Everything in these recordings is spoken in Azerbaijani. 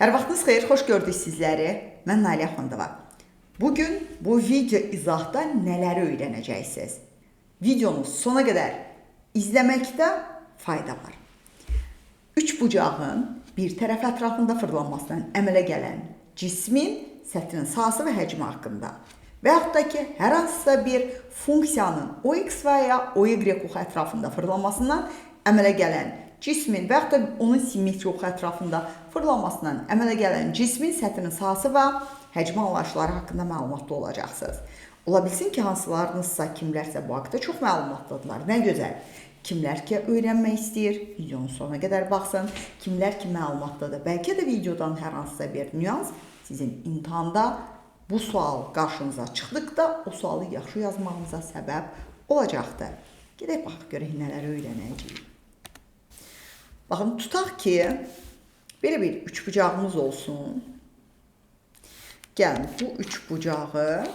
Hər vaxtınız xeyir, xoş gördük sizləri. Mən Nailiyə Xondova. Bugün bu video izahda nələri öyrənəcəksiniz? Videonu sona qədər izləməkdə fayda var. Üç bucağın bir tərəf ətrafında fırlanmasından əmələ gələn cismin səthinin sahəsi və həcmi haqqında və yaxud da ki, hər hansısa bir funksiyanın OX və ya OY oxu ətrafında fırlanmasından əmələ gələn cismin və yaxud da onun simmetri oxu ətrafında fırlanmasından əmələ gələn cismin səthinin sahəsi və həcmi anlayışları haqqında məlumatlı olacaqsınız. Ola bilsin ki, hansılarınızsa, kimlərsə bu haqda çox məlumatlıdırlar. Nə gözəl. Kimlər ki, öyrənmək istəyir, videonun sonuna qədər baxsın. Kimlər ki, məlumatlıdır. Bəlkə də videodan hər hansısa bir nüans sizin imtahanda bu sual qarşınıza çıxdıqda o sualı yaxşı yazmağınıza səbəb olacaqdır. Gedək baxaq görək nələri öyrənəcəyik. Baxın, tutaq ki, belə bir üçbucağımız olsun. Gəlin, bu üçbucağı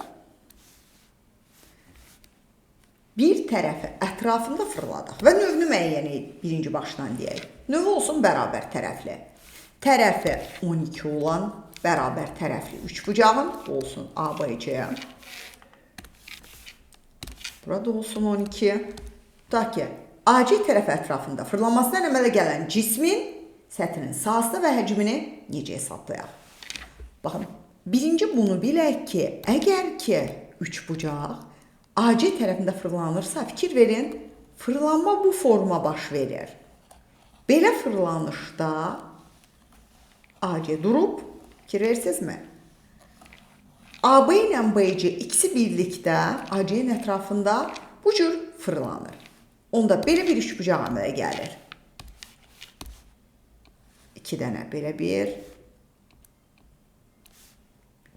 bir tərəfi ətrafında fırladaq və növünü müəyyən edək, birinci başdan deyək. Növü olsun bərabər tərəfli. Tərəfi 12 olan bərabər tərəfli üçbucağın olsun ABC. Burada olsun 12. Tutaq ki, AC tərəfi ətrafında fırlanmasından əmələ gələn cismin səthinin sahəsini və həcmini necə hesablayaq? Baxın, birinci bunu bilək ki, əgər ki, üçbucaq AC tərəfində fırlanırsa, fikir verin, fırlanma bu forma baş verir. Belə fırlanışda AC durub, fikir verirsinizmi? AB ilə BC ikisi birlikdə AC-nin ətrafında bu cür fırlanır. Onda belə bir üçbucaq əmələ gəlir. İki dənə belə bir.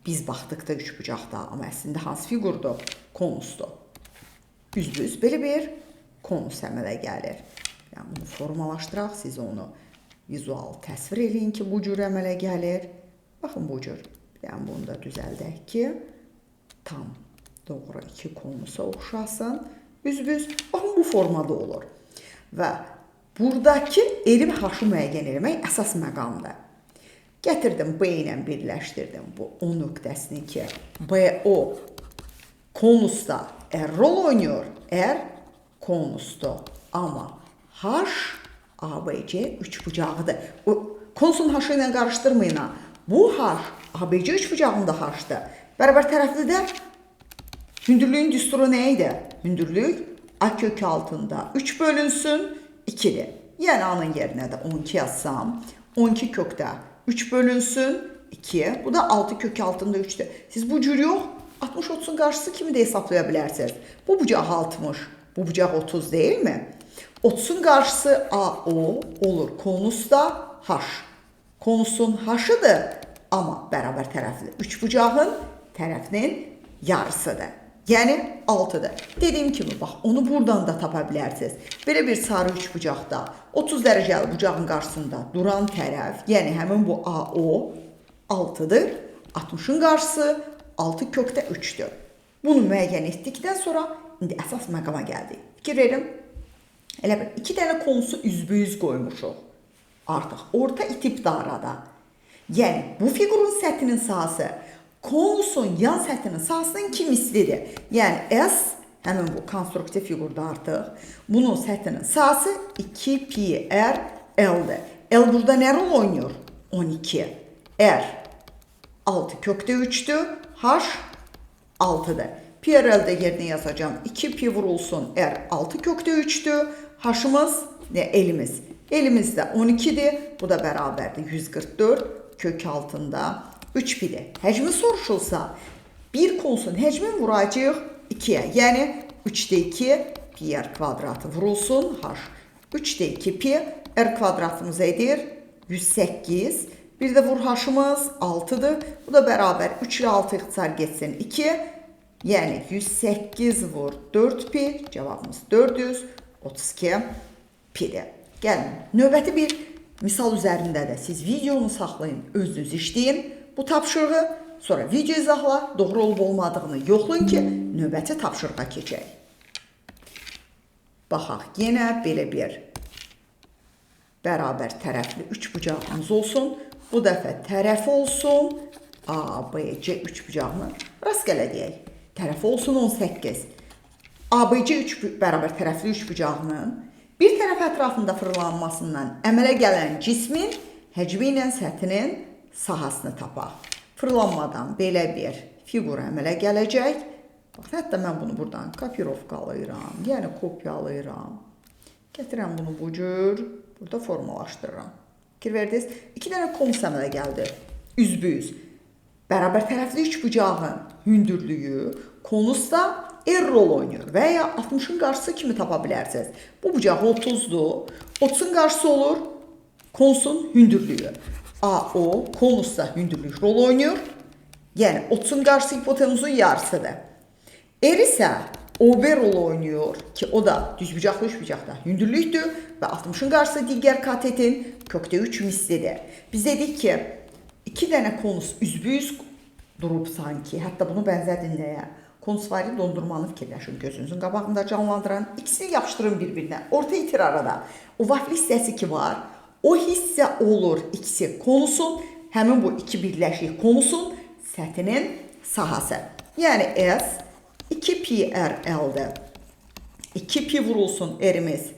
Biz baxdıqda üçbucaqda, amma əslində hansı figurdur? Konusdur. Üzbüz belə bir konus əmələ gəlir. Yəni, bunu formalaşdıraq, siz onu vizual təsvir eləyin ki, bu cür əmələ gəlir. Baxın, bu cür. Yəni, bunu da düzəldək ki, tam doğru iki konusa oxşasın. Üzbüz, baxın, bu formada olur. Və buradakı eri və H-ı müəyyən etmək əsas məqamdır. Gətirdim, B ilə birləşdirdim bu O nöqtəsini ki, BO konusda R rol oynuyor, R konusdur. Amma H, ABC üçbucağıdır. Konusun H-ı ilə qarışdırmayın. Bu H, ABC üçbucağında H-dır. Bərabər tərəflidə hündürlüyün düsturu nə idi? Hündürlük A kök altında 3 bölünsün 2'dir. Yəni A'nın yerinə də 12 yazsam, 12 kökdə 3 bölünsün 2. Bu da 6 kök altında 3'dür. Siz bu cür yox, 60-30'un qarşısı kimi də hesablaya bilərsiniz. Bu bucaq 60, bu bucaq 30 değil mi? 30'un qarşısı AO olur. Konus da H. Konusun H-ıdır, amma bərabər tərəfli. Üçbucağın tərəfinin yarısıdır. Yəni 6'dır. Dediyim kimi, bax, onu buradan da tapa bilərsiniz. Belə bir sarı üçbucaqda 30 dərəcəli bucağın qarşısında duran tərəf, yəni həmin bu AO 6'dır. 60'ın qarşısı 6 kökdə 3'dür. Bunu müəyyən etdikdən sonra indi əsas məqama gəldik. Fikir verin, elə bir 2 dənə konusu üzbüyüz qoymuşuq. Artıq orta itib arada. Yəni bu figurun səthinin sahəsi konusun yan səthinin sahəsinin 2 mislidir. Yəni S, həmin bu konstruktiv figurda artıq, bunun səthinin sahəsi 2πr L'dir. L burada nə rol oynuyor? 12. R 6 kökdə 3'dür. H 6'dır. PRL'de yerinə yazacağım. 2pi vurulsun. R 6 kökdə 3'dür. H'ımız, elimiz. Elimiz də 12'dir. Bu da bərabərdir. 144 kök altında 3pi'dir. Həcmi soruşulsa, bir konusun həcmin vuracaq 2'yə. Yəni 3'də 2 pi r kvadratı vurulsun. H 3'də 2 pi r kvadratımız edir 108. Bir də vur H-ımız 6'dır. Bu da bərabər 3 ilə 6 ixtisar geçsin 2. Yəni 108 vur 4 pi. Cavabımız 432 pi'dir. Gəlin, növbəti bir misal üzərində də siz videonu saxlayın, özünüz işləyin bu tapşırığı. Sonra video izahla, doğru olub olmadığını yoxlayın ki, növbəti tapşırığa keçək. Baxaq, yenə belə bir bərabər tərəfli üçbucağımız olsun. Bu dəfə tərəf olsun A, B, C üçbucağının. Rastgele deyək. Tərəf olsun 18. ABC 3 bərabər tərəfli üçbucağının bir tərəf ətrafında fırlanmasından əmələ gələn cismin həcmi ilə səthinin sahasını tapaq. Fırlanmadan belə bir fiqur əmələ gələcək. Hətta mən bunu buradan kopirovkalayıram, yəni kopyalayıram. Gətirəm bunu bu cür, burada formalaşdırıram. Fikir verdiniz? 2 dənə konus əmələ gəldi. Üzbüz. Bərabər tərəfli üçbucağın hündürlüyü konusda R rol oynayır və ya 60'ın qarşısı kimi tapa bilərsiniz. Bu bucaq 30'dur. 30'un qarşısı olur konusun hündürlüyü. AO konusda hündürlük rol oynayır. Yəni 30'un qarşısı hipotenuzun yarısıdır. R isə OB rol oynayır ki o da düzbucaqlı üçbucaqda hündürlükdür və 60'ın qarşısı digər katetin kökdə 3 mislidir. Biz dedik ki 2 dənə konus üzbüz durub sanki, hətta bunu bənzədin nəyə? Konusvari dondurmanı fikirləşin, gözünüzün qabağında canlandıran, ikisini yapışdırın bir-birinə, orta itir arada. O vafli hissəsi ki var, o hissə olur ikisi konusun, həmin bu iki birləşik konusun səthinin sahası. Yəni S 2πrL'dir. 2pi vurulsun R'imiz.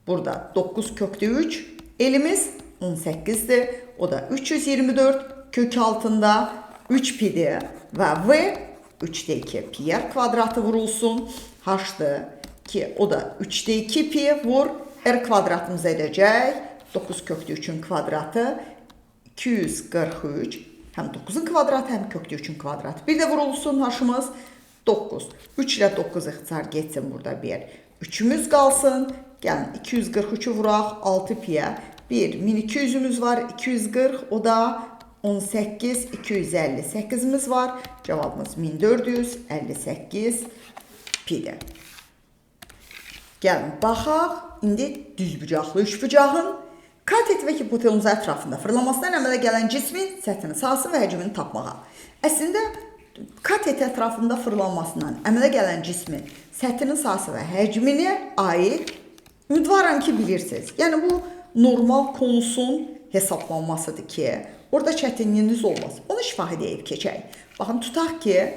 Burada 9 kökdə 3, elimiz 18'dir. O da 324 kök altında 3pi'dir və V 3'də 2 pi kvadratı vurulsun. H'dır ki o da 3'də 2 pi vur. R kvadratımız edəcək. 9 kökdə 3'ün kvadratı 243. Həm 9'un kvadratı, həm kökdə 3'ün kvadratı. Bir də vurulsun H'ımız 9. 3 ilə 9 ixtisar getsin burada bir. 3'ümüz qalsın. Gəlin 243'ü vuraq 6 pi'yə. Bir 1200'ümüz var 240. O da 18, 258'imiz var. Cevabımız 1458 pi'dir. Gəlin baxaq. İndi düzbucaqlı üçbucağın katet və hipotenuza ətrafında fırlamasından əmələ gələn cismin səthinin sahası və həcmini tapmağa. Əslində katet ətrafında fırlanmasından əmələ gələn cismin səthinin sahası və həcmini aid ümidvaram ki bilirsiniz. Yəni bu normal konusun hesablanmasıdır ki, orada çətinliyiniz olmaz. Onu şifahi deyib keçək. Baxın, tutaq ki,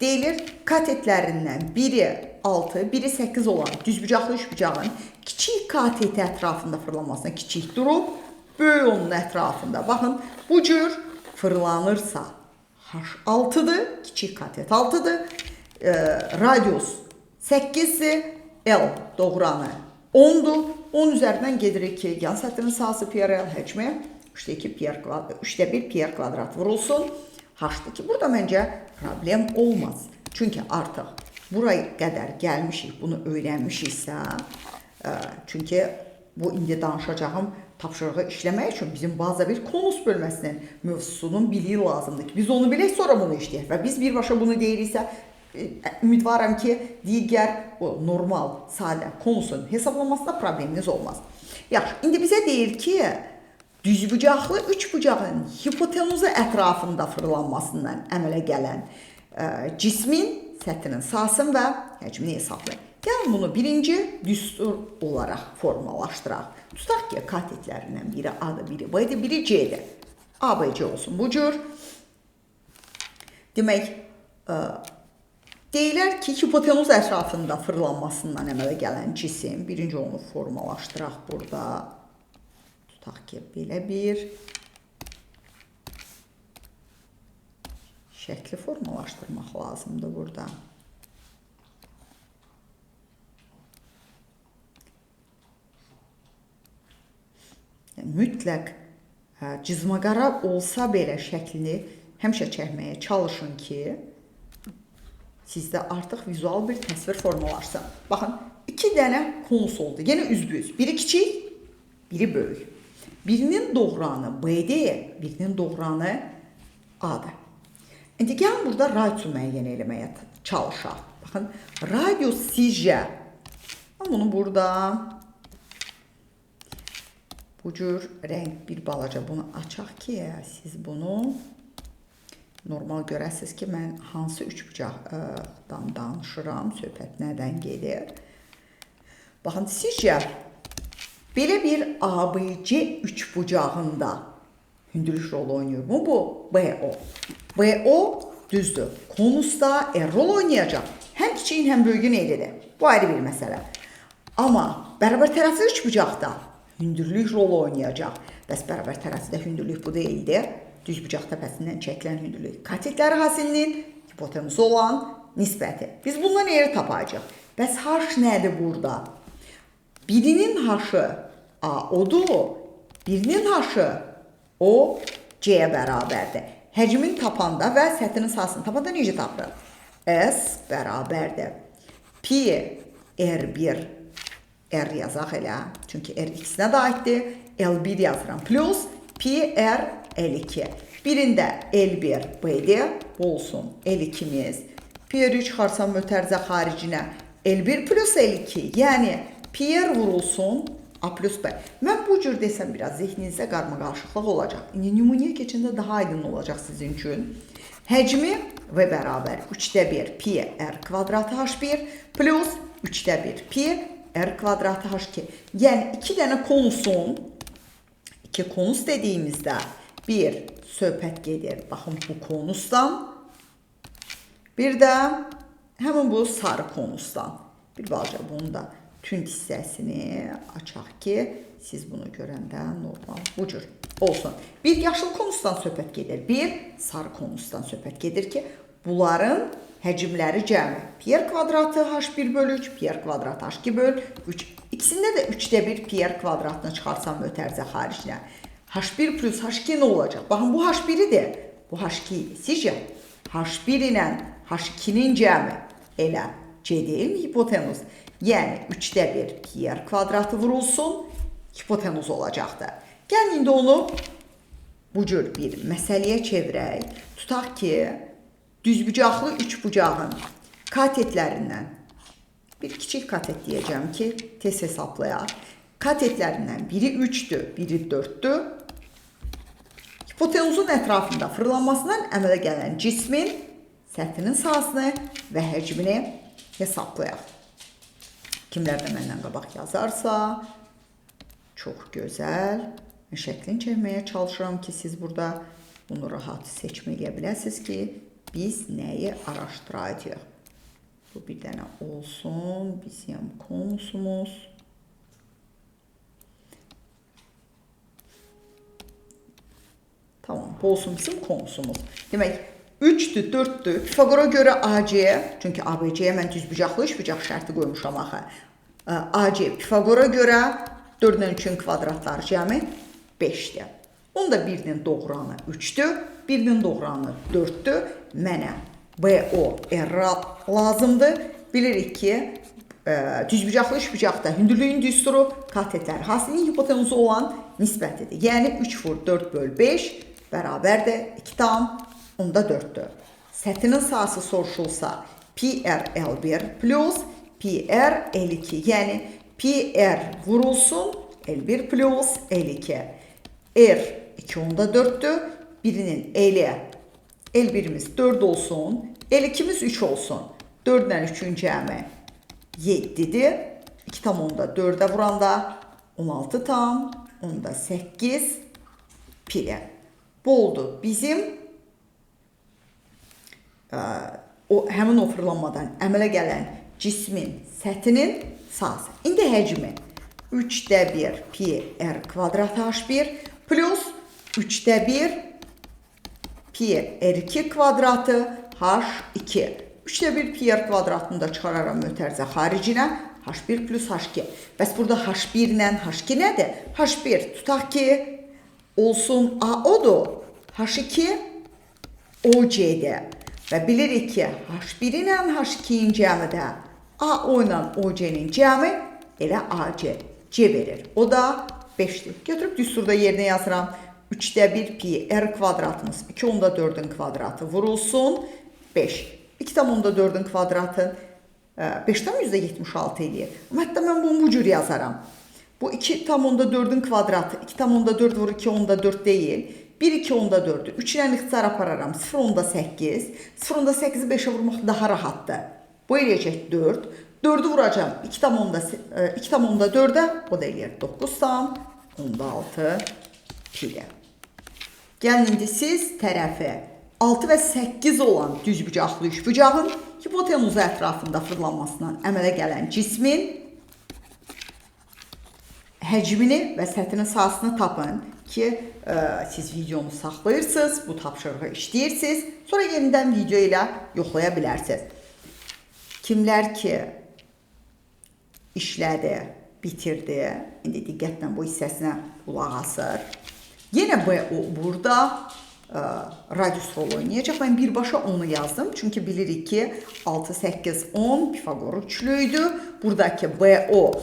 deyilir katetlərindən biri 6, biri 8 olan düzbucaqlı üçbucağın kiçik kateti ətrafında fırlanmasına kiçik durub, böyük onun ətrafında. Baxın, bu cür fırlanırsa H6'dır, kiçik katet 6'dır, radius 8'dir, L doğranı 10'dur. 10 üzərindən gedirik ki, yan səthinin sahası PRL həcmi 3'də 1 PR kvadrat vurulsun. H''dır ki, burada məncə problem olmaz. Çünki artıq buraya qədər gəlmişik, bunu öyrənmişiksə, çünki bu indi danışacağım tapşırığı işləmək üçün bizim baza bir konus bölməsinin mövzusunun biliyi lazımdır ki, biz onu bilək, sonra bunu işləyək və biz birbaşa bunu deyiriksə, ümidvaram ki, digər o normal, sadə konusun hesablamasında probleminiz olmaz. Yaxşı, indi bizə deyir ki, düzbucaqlı üçbucağın hipotenuzu ətrafında fırlanmasından əmələ gələn cismin səthinin sahasını və həcmini hesablayın. Gəlin bunu birinci düstur olaraq formalaşdıraq. Tutaq ki, katetlərindən biri A-dır, biri B-dir, biri C-dir. A, B, C olsun bu cür. Demək, deyilər ki, hipotenuz ətrafında fırlanmasından əmələ gələn cisim, birinci onu formalaşdıraq burada. Tutaq ki, belə bir şəkli formalaşdırmaq lazımdır burada. Mütləq cızmaqara olsa belə şəklini həmişə çəkməyə çalışın ki, sizdə artıq vizual bir təsvir formalaşsın. Baxın, 2 dənə konus oldu. Yenə üzbüz. Biri kiçik, biri böyük. Birinin doğranı B-dir, birinin doğranı A-dır. İndi gəlin burada radiusu müəyyən eləməyə çalışaq. Baxın, radius sizcə, bunu burada bu cür rəng bir balaca bunu açaq ki, siz bunu normal görəsiniz ki, mən hansı üçbucaqdan danışıram, söhbət nədən gedir. Baxın, sizcə Belə bir ABC üçbucağında hündürlük rol oynayır mu bu? BO. BO düzdür. Konusda rol oynayacaq. Həm kiçiyin, həm böyüyün eylidir. Bu ayrı bir məsələ. Amma bərabər tərəfli üçbucaqda hündürlük rol oynayacaq. Bəs bərabər tərəfli hündürlük bu deyildir. Düzbucaq təpəsindən çəkilən hündürlük katetləri hasilinin hipotenuzu olan nisbəti. Biz bundan eğri tapacaq. Bəs h nədir burada? Birinin h-ı AO-dur. Birinin h-ı o C-yə bərabərdir. Həcmin tapanda və səthinin sahəsini tapanda necə tapılır? S bərabərdir. Pi R1 R yazaq elə. Çünki R ikisine də aiddir. L1 yazıram. Plus pi R L2. Birində L1 B'dir. Bu olsun L2'miz. Pi R3 çıxarsam mötərizə xaricinə L1 plus L2. Yəni pi R vurulsun A plus B. Mən bu cür desəm biraz zihninizdə qarmaqarışıqlıq olacaq. İndi nümunəyə keçəndə daha aydın olacaq sizin üçün. Həcmi V bərabər 3/1 pi R kvadratı H1 plus 3/1 pi R kvadratı H2. Yəni iki dənə konusun, iki konus dediyimizdə bir söhbət gedir. Baxın bu konusdan. Bir də həmin bu sarı konusdan. Bir balaca bunu da tünd hissəsini açaq ki, siz bunu görəndə normal bu cür olsun. Bir yaşıl konusdan söhbət gedir, bir sarı konusdan söhbət gedir ki, bunların həcmləri cəmi pi R kvadratı H1 bölü 3, pi R kvadratı H2 bölü 3. İkisində də 3/1 pi R kvadratını çıxarsam mötərizə xaricinə. H1 plus H2 nə olacaq? Baxın bu H1-idir, bu H2 idi. Sizcə H1 ilə H2'nin cəmi elə C deyil mi hipotenuz? Yəni 3/1 pi R kvadratı vurulsun, hipotenuz olacaqdır. Gəlin indi onu bu cür bir məsələyə çevirək. Tutaq ki, düzbucaqlı üçbucağın katetlərindən, bir kiçik katet deyəcəm ki, tez hesablayaq. Katetlərindən biri 3'dür, biri 4'dür. Hipotenuzun ətrafında fırlanmasından əmələ gələn cismin səthinin sahəsini və həcmini hesablayaq. Kimlər də məndən qabaq yazarsa, çox gözəl. Mən şəklini çəkməyə çalışıram ki, siz burada bunu rahat seçmə edə biləsiniz ki, biz nəyi araşdıracağıq. Bu bir dənə olsun, bizim konusumuz. Tamam, bu olsun bizim konusumuz. Demək, 3'dür, 4'dür. Pifagora göre AC, çünkü ABC'ye mən düzbucaqlı üçbucaq şərti qoymuşam axı. AC Pifagora göre 4'ün 3'ün kvadratları cəmi 5'dir. Onda birinin doğranı 3'dür, birinin doğranı 4'dür. Mənə BO R lazımdır. Bilirik ki, düzbucaqlı üçbucaqda hündürlüyün düsturu katetlər hasilinin hipotenuzu olan nisbətidir. Yəni 3 vur 4 böl 5 bərabərdir 2 tam onda 4'dür. Səthinin sahəsi soruşulsa pi R L1 plus pi R L2. Yəni pi R vurulsun L1 plus L2. R 2 onda 4'dür. Birinin L1'imiz 4 olsun. L2'miz 3 olsun. 4'dən 3'ün cəmi 7'dir. 2 tam onda 4'ə vuranda 16 tam onda 8 pi. Bu oldu bizim həmin o fırlanmadan əmələ gələn cismin səthinin sahəsi. İndi həcmi 3/1 pi R kvadratı H1 plus 3/1 pi R2 kvadratı H2. 3/1 pi R kvadratını da çıxararam mötərizə xaricinə. H1 plus H2. Bəs burada H1 ilə H2 nədir? H1 tutaq ki, olsun AO-dur. H2 OC-dir. Və bilirik ki, H1 ilə H2'in cəmi də AO ilə OC-nin cəmi elə AC. C verir. O da 5'dir. Götürüb düsturda yerinə yazıram. 3/1 pi R kvadratımız 2 onda 4'ün kvadratı vurulsun 5. 2 tam onda 4'ün kvadratı 5 tam %76 edir. Amma hətta mən bunu bu cür yazaram. Bu 2 tam onda 4'ün kvadratı 2 tam onda 4 vur 2 onda 4 deyil. 1 2 onda 4'ü 3 ilə ixtisar apararam. 0 onda 8. 0 onda 8'i 5'ə vurmaq daha rahatdır. Bu eləyəcək 4. 4'ü vuracağım. 2,4'e o da eləyir 9,6 pi. Gəlin indi siz tərəfi 6 və 8 olan düzbucaqlı üçbucağın hipotenuzu ətrafında fırlanmasından əmələ gələn cismin həcmini və səthinin sahəsini tapın ki, siz videonu saxlayırsınız, bu tapşırığı işləyirsiniz, sonra yenidən video ilə yoxlaya bilərsiniz. Kimlər ki, işlədi, bitirdi, indi diqqətlə bu hissəsinə qulaq asır. Yenə burada radius rol oynayacaq. Ben birbaşa onu yazdım. Çünki bilirik ki 6, 8, 10 Pifagor üçlüydü. Buradaki BO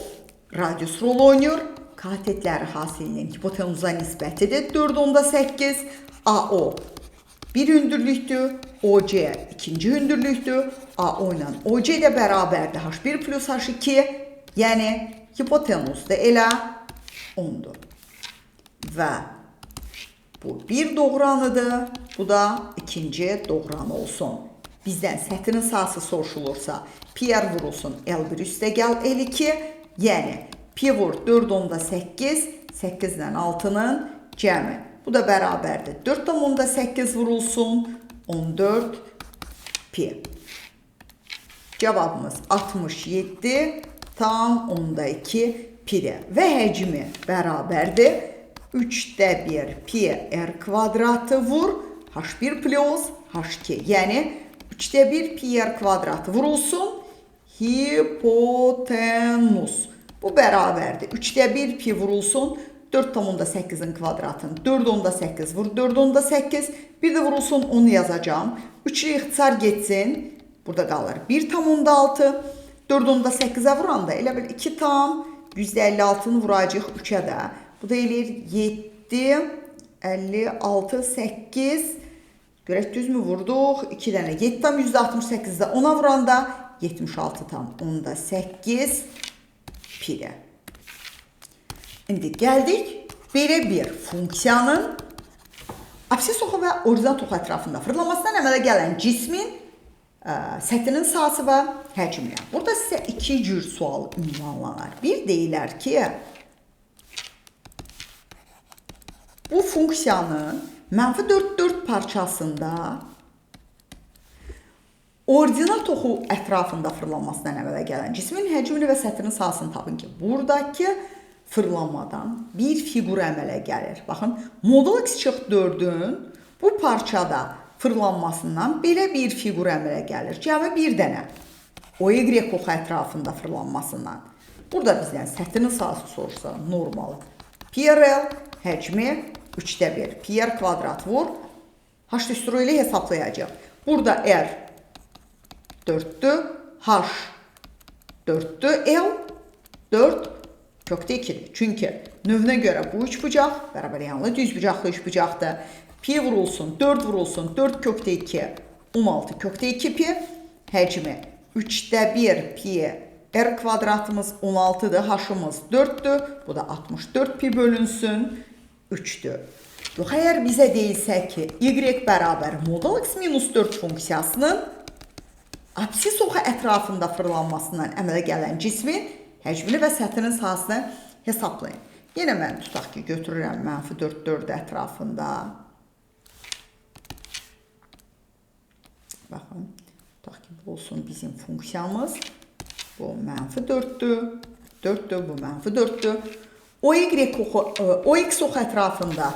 radius rol oynuyor. Katetləri hasilinin hipotenuza nisbətidir. 4, 10'da 8. AO bir hündürlüktür. OC ikinci hündürlüktür. AO ile OC de bərabərdir. H1 plus H2. Yəni hipotenuz da elə 10'dur. Və bu bir doğranıdır. Bu da ikinci doğranı olsun. Bizdən səthinin sahəsi soruşulursa PR vurulsun L1 üstə gəl L2. Yəni pi vur 4, 10'da 8. 8 ilə 6'nın cəmi. Bu da bərabərdir. 4, 10'da 8 vurulsun 14 pi. Cevabımız 67 tam 10'da 2 pi'dir. Və həcmi bərabərdir. 3'də 1 pi r kvadratı vur h1 plus h2. Yəni 3'də 1 pi r kvadratı vurulsun hipotenus. Bu bərabərdir. 3'də 1 pi vurulsun 4,8'in kvadratını. 4,10'da 8 vur 4,10'da 8. Bir de vurulsun onu yazacağım. 3'lü ixtisar geçsin. Burada qalır 1,6. 4,10'da 8'e vuranda elə bil 2 tam %56'nı vuracaq 3'e də. Bu da eləyir 7, 56, 8. Görək düz mü vurduq? 2 dənə 7 tam %68'də 10'a vuranda 76 tam 10'da 8 pi'dir. İndi gəldik belə bir funksiyanın absis oxu və orizont oxu ətrafında fırlamasından əmələ gələn cismin səthinin sahəsi və həcmini. Burada sizə iki cür sual ünvanlanır. Bir deyilər ki, bu funksiyanın -4 parçasında ordinat oxu ətrafında fırlanmasından əmələ gələn cismin həcmini və səthinin sahəsini tapın ki, buradakı fırlanmadan bir fiqur əmələ gəlir. Baxın, modul x çıx 4'ün bu parçada fırlanmasından belə bir fiqur əmələ gəlir. Cəmi bir dənə. O y oxu ətrafında fırlanmasından. Burada bizdən səthinin sahəsi soruşsa normalı. PRL həcmi 3'də 1. PR kvadrat vur. H üstürü ilə hesablayacaq. Burada R 4'tür. H 4'tür. L 4 kökdə 2'dir. Çünki növünə görə bu üçbucaq bərabər yanlı düzbucaqlı üçbucaqdır. Pi vurulsun, 4 vurulsun, 4 kökdə 2, 16 kökdə 2 pi. Həcmi 3'də 1 pi r kvadratımız 16'dır, h-ımız 4'dür. Bu da 64 pi bölünsün 3'dür. Yox, əgər bizə deyilsə ki, y bərabər modul x minus 4 funksiyasının absis oxu ətrafında fırlanmasından əmələ gələn cismin həcmini və səthinin sahəsini hesablayın. Yenə mən tutaq ki, götürürəm -4 ətrafında. Baxın, tutaq ki, bu olsun bizim funksiyamız. Bu -4'dür, 4'dür, bu -4'dür. O x oxu ətrafında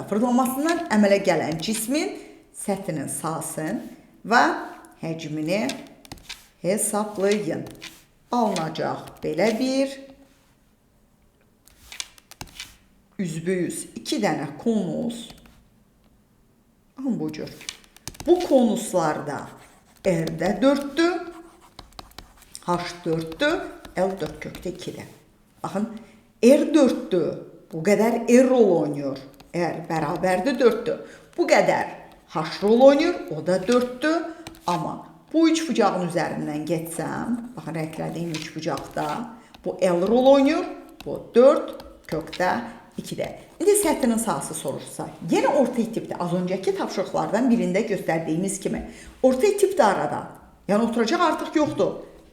fırlanmasından əmələ gələn cismin səthinin sahəsini və həcmini hesablayın. Alınacaq belə bir üzbüyüz 2 dənə konus. Bu cür. Bu konuslarda R-də 4'dür, H 4'dür, L 4 kökdə 2'dir. Baxın, R 4'dür. Bu qədər R rol oynuyor. R bərabərdir 4'dür. Bu qədər H rol oynuyor. O da 4'dür. Amma bu üçbucağın üzərindən geçsəm, baxın, rənglədiyim üçbucaqda bu L rol oynuyor. Bu 4 kökdə 2'də. İndi səthinin sahəsi soruşsa, yenə orta tipdə, az öncəki tapşırıqlardan birində göstərdiyimiz kimi, orta tipdə arada. Yəni oturacaq artıq yoxdur.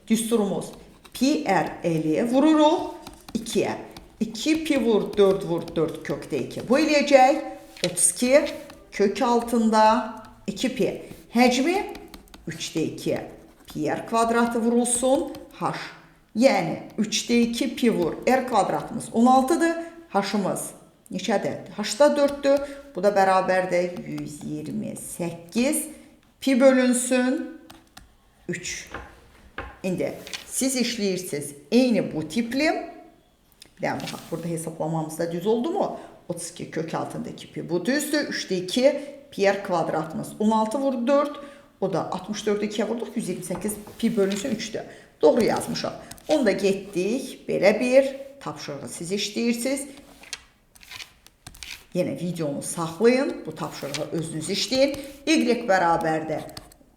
düsturumuz pi r eli vururuq 2-yə. 2 pi vur 4 vur 4 kökdə 2. Bu eləyəcək 32 kök altında 2 pi. Həcmi 3-də 2. Pi r kvadratı vurulsun h. Yəni 3-də 2 pi vur r kvadratımız 16-dır. H-ımız neçədir? H-da 4-dür. Bu da bərabərdir 128 pi bölünsün 3. İndi siz işləyirsiniz eyni bu tipli. Yəni, bax, burada hesablamamızda düz oldu mu? 32 kök altında 2 pi. Bu düzdür. 3'də 2 pi r kvadratımız 16 vur 4. O da 64'ü 2'ye vurduq. 128 pi bölünsün 3'dür. Doğru yazmışam. Onu da getdik. Belə bir tapşırığı siz işləyirsiniz. Yenə videonu saxlayın. Bu tapşırığı özünüz işləyin. Y bərabərdir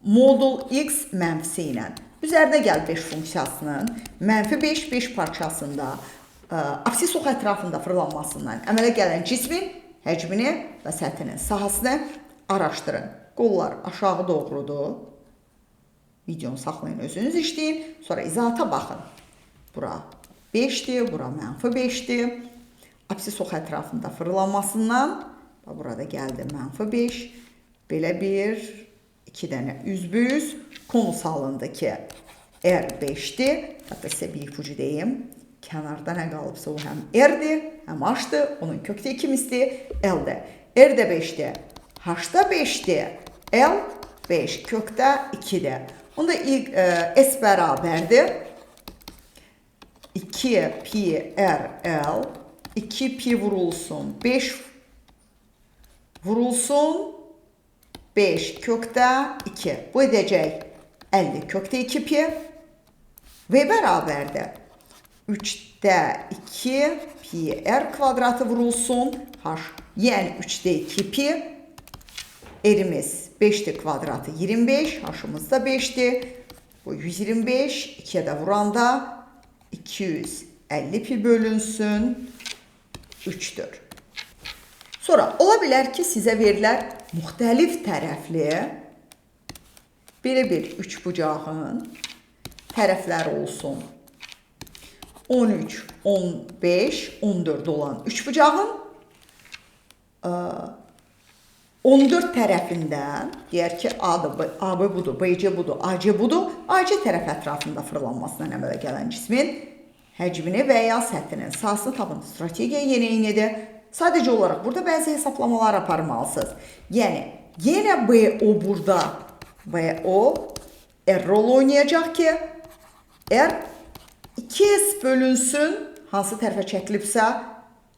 modul x mənfisi ilə. Üzərinə gəl 5 funksiyasının mənfi 5 parçasında absis ox ətrafında fırlanmasından əmələ gələn cismin həcmini və səthinin sahəsini araşdırın. Qollar aşağı doğrudur. Videonu saxlayın, özünüz işləyin. Sonra izahata baxın. Bura 5'dir, bura mənfi 5'dir. Absis ox ətrafında fırlanmasından, burada gəldi mənfi 5. Belə bir 2 dənə üzbüz konus alındı ki R5'dir. Hətta sizə bir ipucu deyim. Kənarda nə qalıbsa o həm R-dir, həm H-dır. Onun kökdə 2'mizdir, L-dir. R-də 5'dir, H-da 5'dir, L 5, kökdə 2'dir. Onda S bərabərdir 2 pi R L, 2 pi vurulsun 5 vurulsun 5 kökdə 2. Bu edəcək 50 kökdə 2 pi və bərabərdir 3'də 2 pi r kvadratı vurulsun h. Yəni 3'də 2 pi r'imiz 5'dir kvadratı 25, h'ımız da 5'dir. Bu 125, 2'ye də vuranda 250 pi bölünsün 3'dür. Sonra ola bilər ki sizə verilər müxtəlif tərəfli belə bir üçbucağın tərəfləri olsun. 13, 15, 14 olan üçbucağın 14 tərəfindən, deyər ki, AB budur, BC budur, AC budur, AC tərəf ətrafında fırlanmasından əmələ gələn cismin həcmini və ya səthinin sahəsini tapın. Strategiya yenə eynidir. Sadəcə olaraq burada bəzi hesablamalar aparmalısınız. Yəni, yenə BO burada, BO R rol oynayacaq ki, R 2S bölünsün, hansı tərəfə çəkilibsə,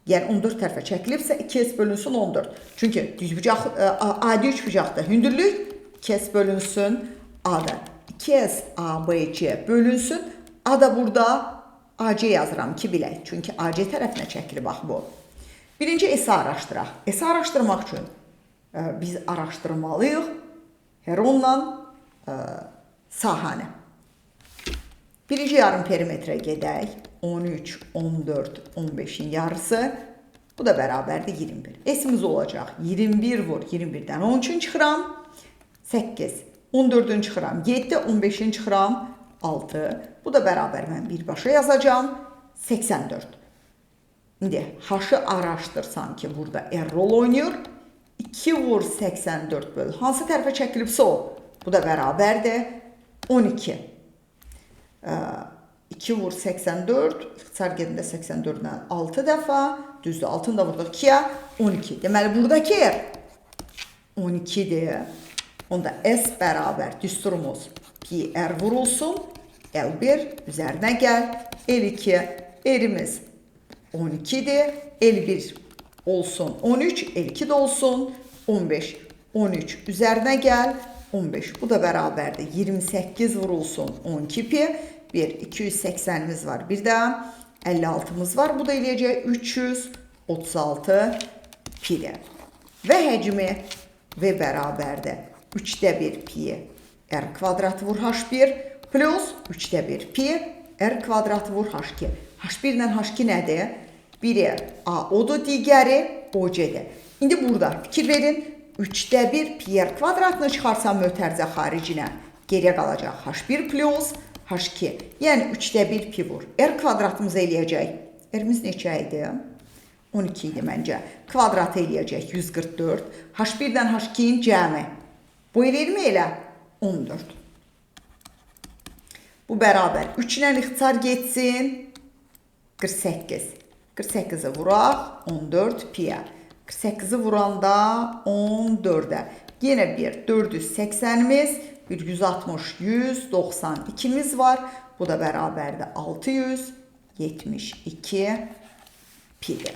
yəni 14 tərəfə çəkilibsə 2S bölünsün 14. Çünki düzbucaq, adi üçbucaqda hündürlük 2S bölünsün A-da. 2S ABC bölünsün. A da burada AC yazıram ki bilək. Çünki AC tərəfinə çəkilib bax bu. Birinci S-i araşdıraq. S-i araşdırmaq üçün biz araşdırmalıyıq heronla sahəni. Birinci yarım perimetrə gedək. 13, 14, 15'in yarısı. Bu da bərabərdir 21. S-imiz olacaq. 21 vur 21'dən 13'ün çıxıram. 8, 14'ün çıxıram. 7, 15'in çıxıram. 6. Bu da bərabər mən birbaşa yazacağım. 84. İndi H-ı araşdırsam ki burada R rol oynayır. 2 vur 84 böl. Hansı tərəfə çəkilibsə o. Bu da bərabərdir 12. 2 vur 84. İxtisar gedində 84-dən 6 dəfə. Düzdür, 6'ını da vurduq 2'yə 12. Deməli buradakı R 12'dir. Onda S bərabər düsturumuz pi R vurulsun. L1 üzərinə gəl. L2 R'imiz 12'dir. L1 olsun 13. L2 də olsun 15. 13 üzərinə gəl. 15. Bu da bərabərdir. 28 vurulsun 12 pi. 1, 280'imiz var. Bir də 56'mız var. Bu da eləyəcək 336 pi-dir. Və həcmi V bərabərdir. 3'də 1 pi R kvadratı vur H1 plus 3'də 1 pi R kvadratı vur H2. H1 ilə H2 nədir? Biri AO'dur, digəri OC'dir. İndi burada fikir verin. 3'də 1 pi R kvadratını çıxarsam mötərizə xaricinə geriyə qalacaq H1 plus H2. Yəni 3-də 1 pi vur. R kvadratımız eləyəcək. R-miz neçə idi? 12 idi məncə. Kvadrat eləyəcək 144. H1-dən H2-nin cəmi. Bu eləyirmi elə? 14. Bu bərabər. 3 ilə ixtisar getsin. 48. 48-i vuraq 14 pi-yə. 48-i vuranda 14-ə. Yenə bir 480-imiz, bir 160, 192-miz var. Bu da bərabərdir 672 pi-dir.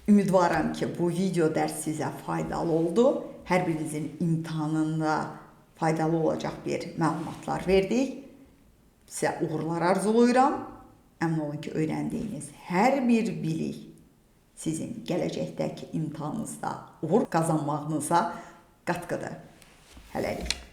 Ümidvaram ki, bu video dərs sizə faydalı oldu. Hər birinizin imtahanında faydalı olacaq bir məlumatlar verdik. Sizə uğurlar arzulayıram. Əmin olun ki, öyrəndiyiniz hər bir bilik sizin gələcəkdəki imtahanınızda uğur qazanmağınıza qatqıdır. Hələlik.